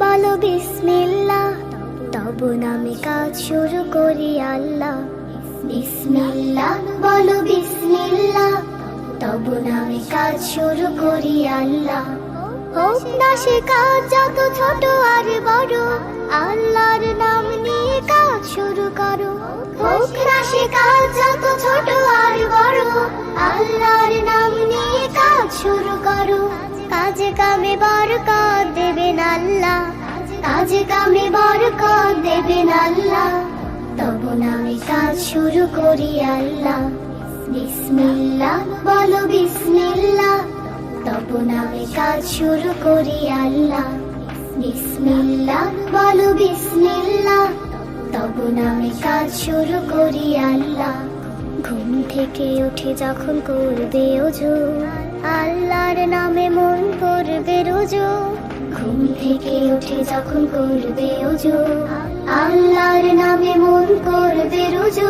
বলো বিসমিল্লাহ, তব নামে কাজ শুরু করি আল্লাহ। বিসমিল্লাহ বলো বিসমিল্লাহ, তব নামে কাজ শুরু করি আল্লাহ। হোক না সে কাজ যত ছোট আর বড়, আল্লাহর নাম নিয়ে কাজ শুরু করো। হোক না সে কাজ যত ছোট আর বড়, আল্লাহর নাম নিয়ে কাজ শুরু করো। কাজে কামে বরকত দেবেন আল্লাহ, কাজে কামে বরকত দেবেন আল্লাহ। তব নামে কাজ শুরু করি আল্লাহ। বিসমিল্লাহ বলো বিসমিল্লাহ, তব নামে কাজ শুরু করি আল্লাহ। বিসমিল্লাহ বলো বিসমিল্লাহ, তব নামে কাজ শুরু করি আল্লাহ। ঘুম থেকে উঠে যখন করবে ওযু, আল্লাহর নামে মন করবে রুজু। ঘুম থেকে উঠে যখন করবে ওযু, আল্লাহর নামে মন করবে রুজু।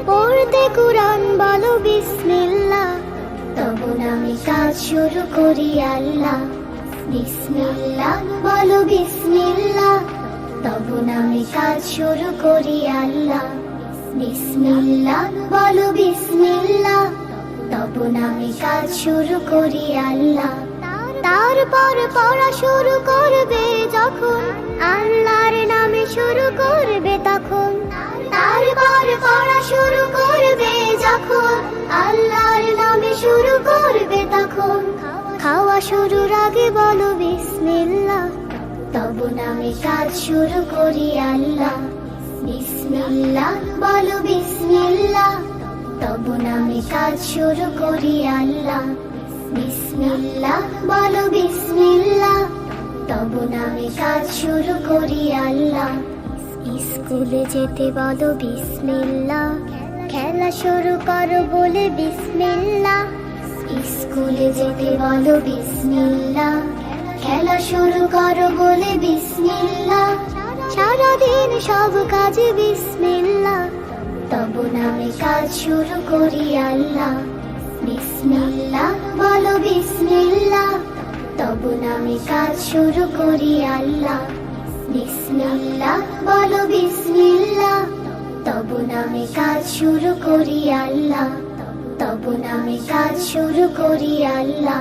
পড়তে কুরআন বলো বিসমিল্লাহ, তব নামে কাজ শুরু করি আল্লাহ। বিসমিল্লাহ বলো বিসমিল্লাহ, তব নামে কাজ শুরু করি আল্লাহ। বিসমিল্লাহ বলো বিসমিল্লাহ, তব নামে কাজ শুরু করি আল্লাহ। তারপর পড়া শুরু করবে যখন, আল্লাহর নামে শুরু করবে তখন। তারপর পড়া শুরু করবে যখন, আল্লাহর নামে শুরু করবে তখন। খাওয়া শুরুর আগে বলো বিসমিল্লাহ, তব নামে কাজ শুরু করি আল্লাহ। বিসমিল্লাহ বলো বিসমিল্লাহ, তব নামে কাজ শুরু করি আল্লাহ। বিসমিল্লাহ বলো বিসমিল্লাহ, তব নামে কাজ শুরু করি আল্লাহ। স্কুলে যেতে বলো বিসমিল্লাহ, খেলা শুরু করো বলে বিসমিল্লাহ। স্কুলে যেতে বলো বিসমিল্লাহ, খেলা শুরু করো বলে বিসমিল্লাহ। সারাদিন সব কাজে বিসমিল্লাহ, তব নামে কাজ শুরু করি আল্লাহ। বিসমিল্লাহ বলো বিসমিল্লাহ, তব নামে কাজ শুরু করি আল্লাহ। বিসমিল্লাহ বলো বিসমিল্লাহ, তব নামে কাজ শুরু করি আল্লাহ। তব নামে কাজ শুরু করি আল্লাহ।